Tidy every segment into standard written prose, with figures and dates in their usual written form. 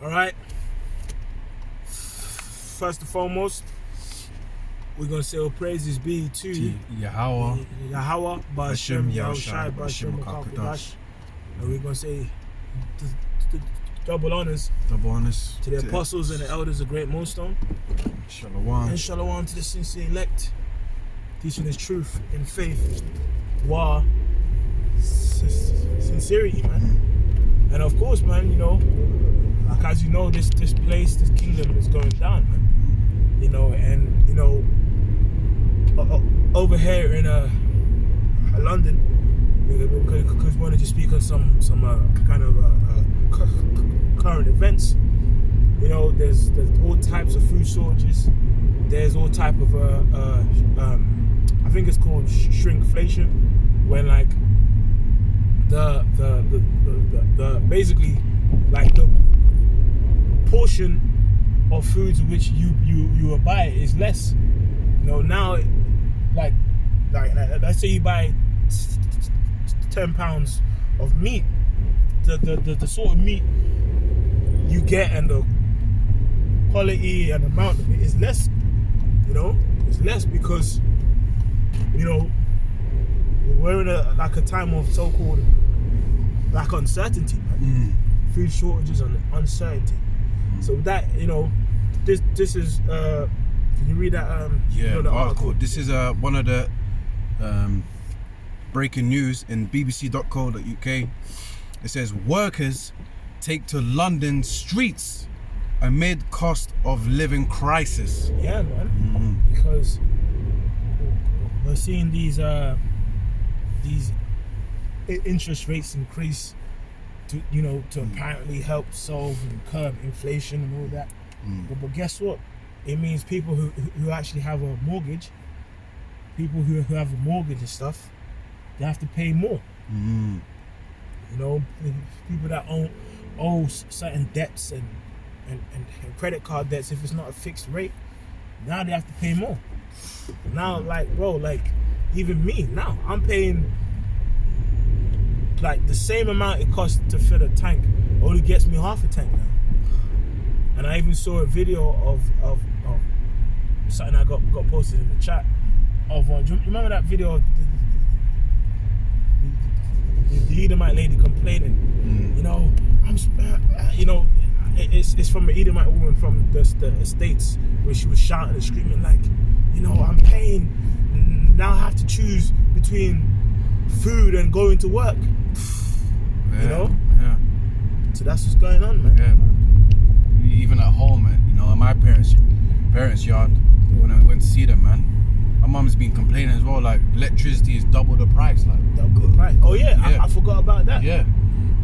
All right. First and foremost, we're gonna say all praises be to Yahweh, Yahweh, Hashem, Ba'ashem, Yahushai, Yahushai, Ba'ashem, Ba'ashem, Makakadash. And we're gonna say double honors to the apostles and the elders of Great Millstone. Shalom. And shalom to the sincere elect, teaching His truth in faith, while sincerity, man. And of course, man, you know, like as you know, this place, this kingdom is going down, man. You know, and you know, over here in London, because we wanted to speak on some kind of current events. You know, there's all types of food shortages. There's all type of I think it's called shrinkflation, when like the basically like the portion of foods which you will buy is less. You know, now like let's say you buy 10 pounds of meat, the sort of meat you get and the quality and amount of it is less. You know, it's less because, you know, we're in a time of so-called like uncertainty, man. Food shortages and uncertainty. So that, you know, this is can you read that the article? This is one of the breaking news in bbc.co.uk. It says workers take to London streets amid cost of living crisis. Yeah, man. Because we're seeing these interest rates increase to, you know, to apparently help solve and curb inflation and all that. But guess what? It means people who actually have a mortgage, people who have a mortgage and stuff, they have to pay more. You know, people that owe certain debts and credit card debts, if it's not a fixed rate, now they have to pay more. Now, like, bro, like, even me, now, I'm paying, like, the same amount it costs to fill a tank, only gets me half a tank now. And I even saw a video of something I got posted in the chat of, do you remember that video of the Edomite lady complaining, you know, it's from an Edomite woman from the estates, where she was shouting and screaming like, you know, I'm paying, now I have to choose between food and going to work. You know? Yeah. So that's what's going on, man. Yeah, man. Even at home, man, you know, in my parents' yard, when I went to see them, man, my mum's been complaining as well, like electricity is double the price, like. Double the price. Oh yeah. I forgot about that. Yeah.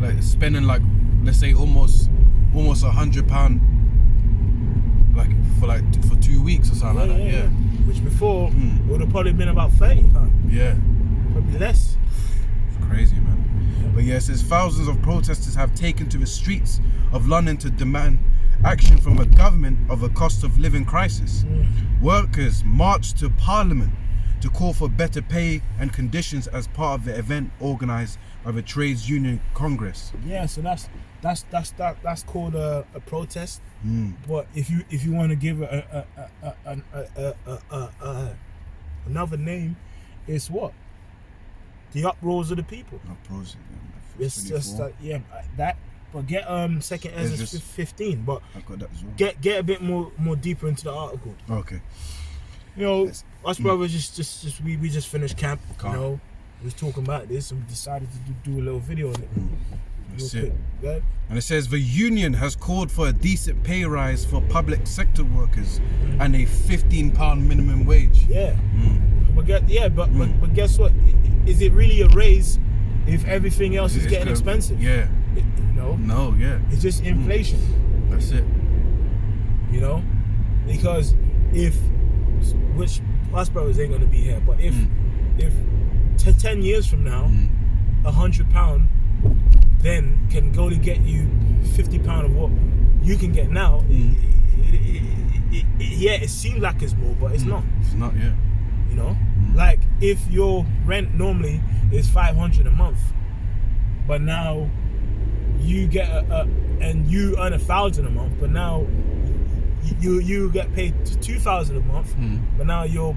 Like spending like, let's say almost £100 like for 2 weeks or something like that. Yeah. Which before would have probably been about £30. Yeah. Probably less. It's crazy, man. Yeah. But yeah, it says thousands of protesters have taken to the streets of London to demand action from a government of a cost of living crisis. Workers marched to Parliament to call for better pay and conditions as part of the event organised by the Trades Union Congress. Yeah, so that's called a protest. But if you want to give another name, it's what? The uproars of the people. Uproars. It's just that. But get second Ezra 15. But I've got that as well. Get a bit more deeper into the article. Okay. You know, us brothers we just finished camp. You know, we was talking about this and we decided to do a little video on it. That's it. And it says the union has called for a decent pay rise for public sector workers and a £15 minimum wage. Yeah. But guess what? Is it really a raise if everything else is getting expensive? Yeah. No, yeah. It's just inflation. That's it. You know? Because which us brothers ain't gonna be here, but if 10 years from now, £100 then can go to get you £50 of what you can get now. It seems like it's more, but it's not. It's not, yeah. You know? Like, if your rent normally is $500 a month, but now you get and you earn 1,000 a month, but now you get paid 2,000 a month, but now your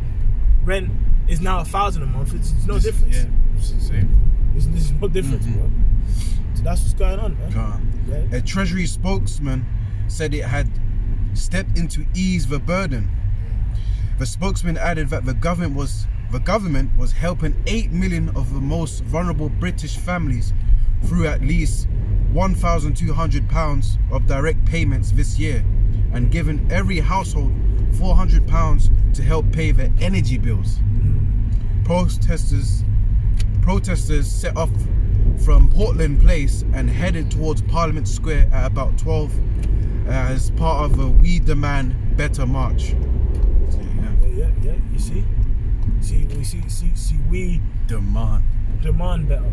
rent is now 1,000 a month. It's no difference. Yeah, it's the same. There's no difference, bro. So that's what's going on, man. Yeah. A Treasury spokesman said it had stepped in to ease the burden. The spokesman added that the government was helping 8 million of the most vulnerable British families through at least £1,200 of direct payments this year, and giving every household £400 to help pay their energy bills. Protesters set off from Portland Place and headed towards Parliament Square at about 12 as part of a We Demand Better march. So, yeah. You see, we demand better.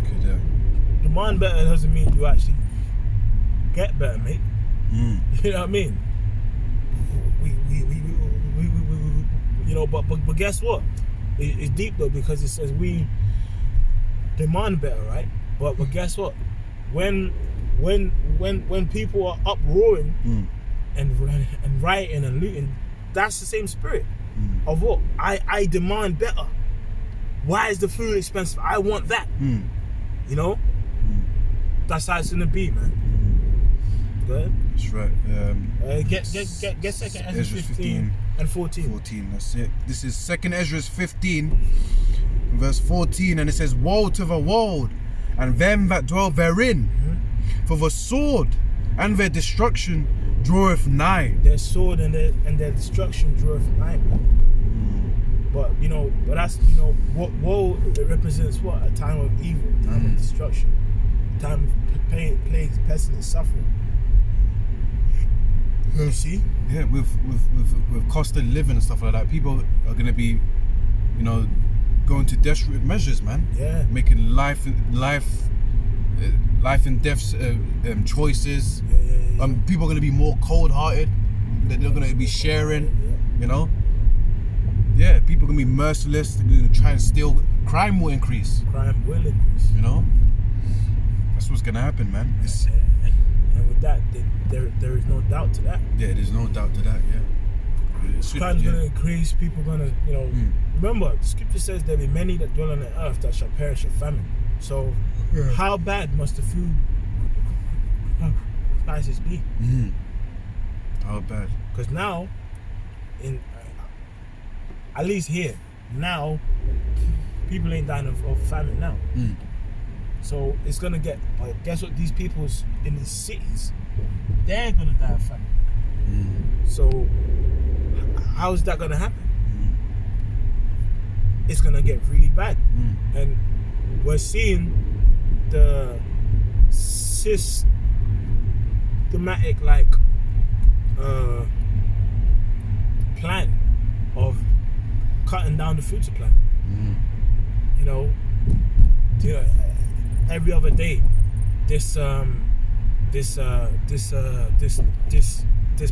Good. Demand better doesn't mean you actually get better, mate. You know what I mean? We you know, but guess what? It's deep though, because it says we demand better, right? But guess what? When people are uproaring and rioting and looting, that's the same spirit of what? I demand better. Why is the food expensive? I want that. You know? That's how it's gonna be, man. Go ahead. That's right. Get second Ezra 15 and 14. 14, that's it. This is second Ezra 15, verse 14, and it says, "Woe to the world and them that dwell therein, for the sword and their destruction draweth nigh." Their sword and their destruction draweth nigh, man. But that's what woe, it represents what? A time of evil, a time of destruction, a time of plagues, pestilence, suffering. You see? Yeah, with cost of living and stuff like that, people are gonna be, going to desperate measures, man. Yeah. Making life and death choices. Yeah. People are gonna be more cold-hearted. They're not gonna be sharing. Yeah. Yeah, people are gonna be merciless. They're gonna try and steal. Crime will increase. Crime will increase. That's what's gonna happen, man. And with that, there is no doubt to that. Yeah, there's no doubt to that. Yeah. Crime's gonna increase. People gonna, Remember, the scripture says there be many that dwell on the earth that shall perish of famine. So, how bad must the food prices be? How bad? Because now, at least here, now, people ain't dying of famine now. So it's gonna get. Guess what? These people's in these cities, they're gonna die of famine. So how is that gonna happen? It's gonna get really bad, and we're seeing the systematic plan of cutting down the food supply. Every other day, this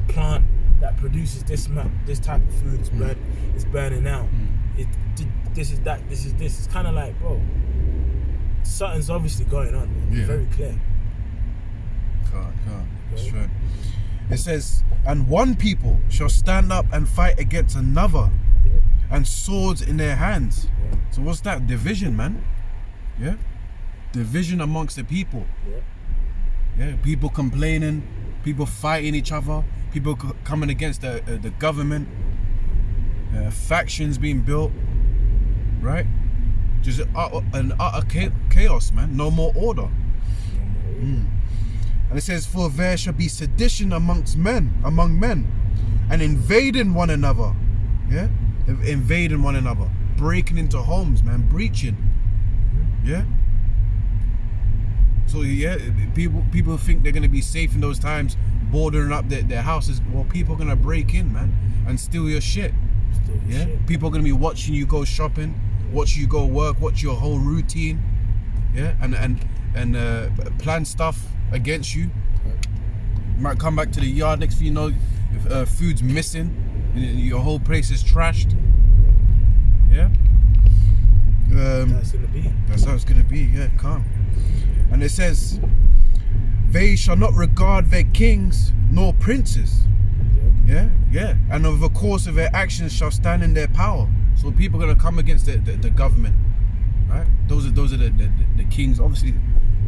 plant that produces this type of food is burning out. This is that. This is this. It's kind of like, bro, something's obviously going on. Man. It's very clear. Can't. That's right. It says, "And one people shall stand up and fight against another, and swords in their hands." So what's that? Division, man. Yeah. Division amongst the people. Yeah, people complaining, people fighting each other, people coming against the government, factions being built, right? Just an utter chaos, man. No more order. And it says, "For there shall be sedition among men, and invading one another." Yeah, invading one another, breaking into homes, man, breaching. Yeah. So people think they're gonna be safe in those times, bordering up their houses. Well, people are gonna break in, man, and steal your shit. People are gonna be watching you go shopping, watching you go work, watch your whole routine. Yeah, and plan stuff against you. Might come back to the yard next thing you know, food's missing, your whole place is trashed. Yeah. That's gonna be. That's how it's gonna be. Yeah, calm. And it says, they shall not regard their kings nor princes. Yeah. And of the course of their actions shall stand in their power. So people are gonna come against the government, right? Those are the kings. Obviously,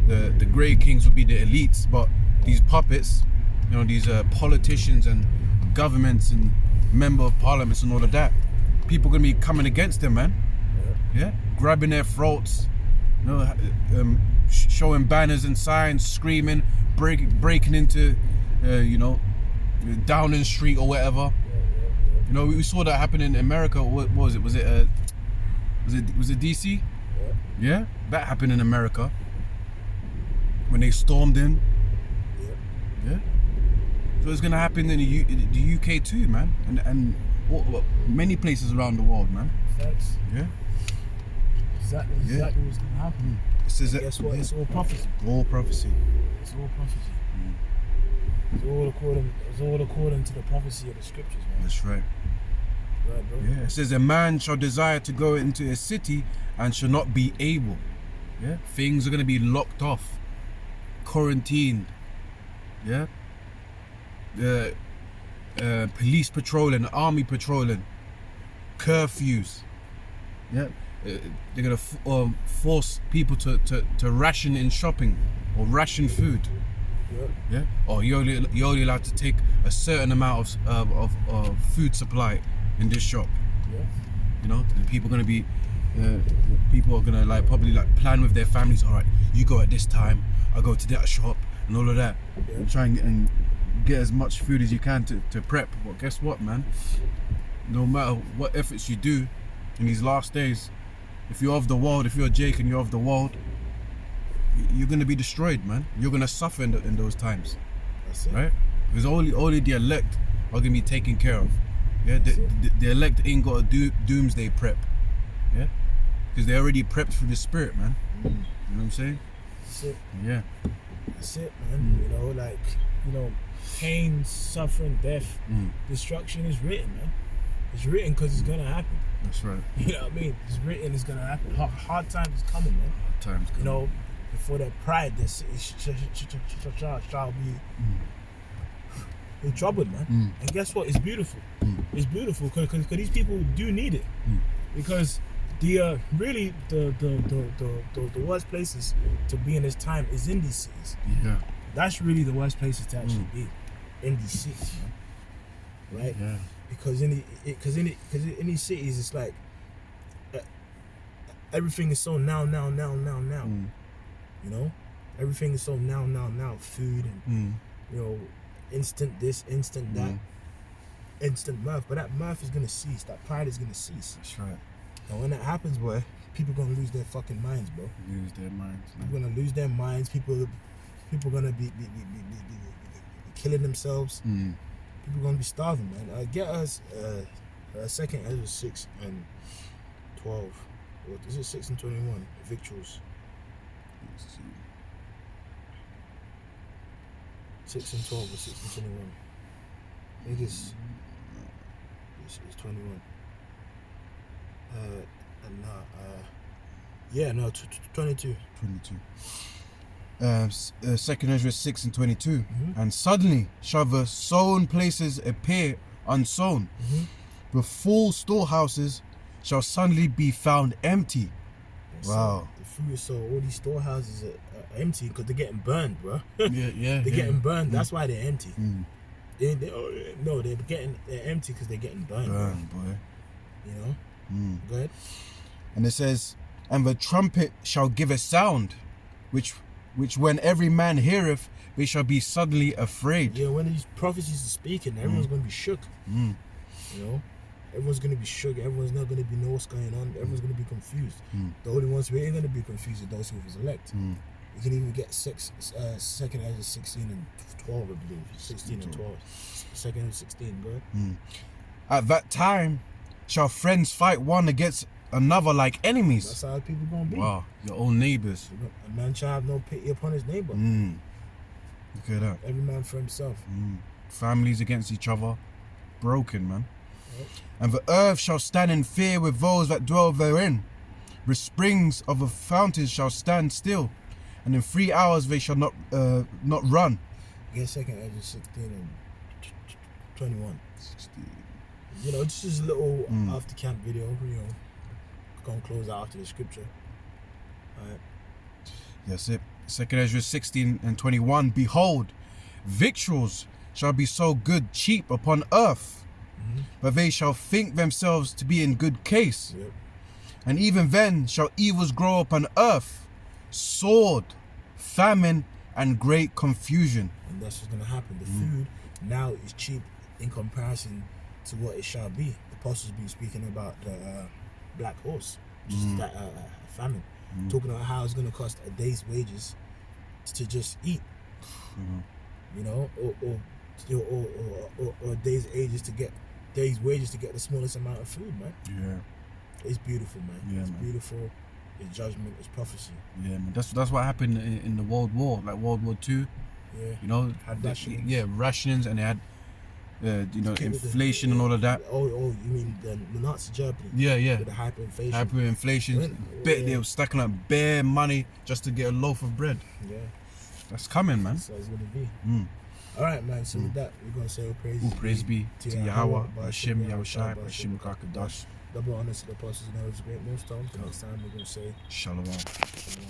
the great kings would be the elites, but these puppets, you know, these politicians and governments and member of parliaments and all of that, people are gonna be coming against them, man. Yeah, grabbing their throats, you know, showing banners and signs, screaming, breaking into, you know, Downing Street or whatever. You know, we saw that happen in America. What was it? Was it DC? Yeah, that happened in America when they stormed in. Yeah. So it's gonna happen in the UK too, man, and many places around the world, man. Facts. Yeah. Exactly what's gonna happen. Guess what? It's all prophecy. All prophecy. It's all prophecy. It's all according to the prophecy of the scriptures, man. That's right. Right, bro. Yeah. It says a man shall desire to go into a city and shall not be able. Yeah. Things are gonna be locked off, quarantined. Yeah. Police patrolling, army patrolling, curfews. Yeah. They're gonna force people to ration in shopping or ration food. Yeah. Or you're only allowed to take a certain amount of food supply in this shop. Yeah. You know, and people are gonna like probably like plan with their families. All right, you go at this time, I go to that shop and all of that. Yeah. And try and get as much food as you can to prep. But guess what, man? No matter what efforts you do in these last days, if you're of the world, if you're Jake and you're of the world, you're gonna be destroyed, man. You're gonna suffer in those times. That's it. Right? Because only the elect are gonna be taken care of. Yeah, the elect ain't got a doomsday prep. Yeah, because they already prepped for the spirit, man. You know what I'm saying? That's it. Yeah. That's it, man. You know, like, you know, pain, suffering, death, destruction is written, man. It's written because it's gonna happen. That's right. You know what I mean? It's written. It's gonna happen. Hard times is coming, man. Hard times coming. You know, before that pride, this shall be in trouble, man. And guess what? It's beautiful. It's beautiful because these people do need it. Because the really the worst places to be in this time is in these cities. Yeah. That's really the worst places to actually be, in these cities, man. Right? Yeah. Because in these cities, it's like everything is so now. You know, everything is so now. Food and you know, instant this, instant that, instant mirth. But that mirth is gonna cease. That pride is gonna cease. That's right. And when that happens, boy, people gonna lose their fucking minds, bro. Lose their minds. Man. People gonna lose their minds. People gonna be killing themselves. People gonna be starving, man. Get us 2nd Ezra 6 and 12. Or is it 6 and 21? Victuals. 6 and 12 or 6 and 21. I think it's 21. Yeah, no, 22. 22. 2nd Ezra 6 and 22. And suddenly shall the sown places appear unsown. The full storehouses shall suddenly be found empty. Wow. The food is so, all these storehouses are empty because they're getting burned, bro. Yeah. They're getting burned. That's why they're empty. They're empty because they're getting burned. Burned, boy. You know? Go ahead. And it says, and the trumpet shall give a sound, which when every man heareth, they shall be suddenly afraid. Yeah, when these prophecies are speaking, everyone's going to be shook. You know? Everyone's going to be shook. Everyone's not going to know what's going on. Everyone's going to be confused. The only ones who ain't going to be confused are those who was elect. You can even get 2nd Ezra 16 and 12, I believe. 16 and 12. 2nd Ezra 16, go ahead. At that time shall friends fight one against another like enemies. That's how people going to be. Wow, your own neighbors. A man shall have no pity upon his neighbor. Look at that. Every man for himself. Families against each other. Broken, man. And the earth shall stand in fear with those that dwell therein. The springs of the fountains shall stand still, and in 3 hours they shall not run. Get 2nd Ezra 16 and 21. 16. You know, this is a little after camp video. You know, gonna close out after the scripture. Alright. That's it. 2nd Ezra 16 and 21. Behold, victuals shall be so good cheap upon earth, but they shall think themselves to be in good case. Yep. And even then shall evils grow upon earth, sword, famine, and great confusion. And that's what's gonna happen. The food now is cheap in comparison to what it shall be. The apostles been speaking about the black horse, which is that famine. Talking about how it's gonna cost a day's wages to just eat. You know, or a day's wages to get the smallest amount of food, man. Yeah. It's beautiful, man. Yeah, It's man. beautiful. It's judgment. It's prophecy. Yeah, man. That's what happened in the World War, like World War II. Yeah. You know, Had rationings. yeah, rationings, and they had, you know, Came with the- inflation and all of that. Oh, you mean the Nazi Germany? Yeah. With the hyperinflation. Hyperinflation. When- They were stacking up bare money just to get a loaf of bread. Yeah. That's coming, man. So it's gonna be. Mm. All right, man. So with that, we're gonna say all praise. All praise be to Yahweh, Hashem, Yahushai, Hashem, Hashem. Kakadash. Double honors to the apostles and elders, great millstones. The next time we're gonna say Shalom. shalom.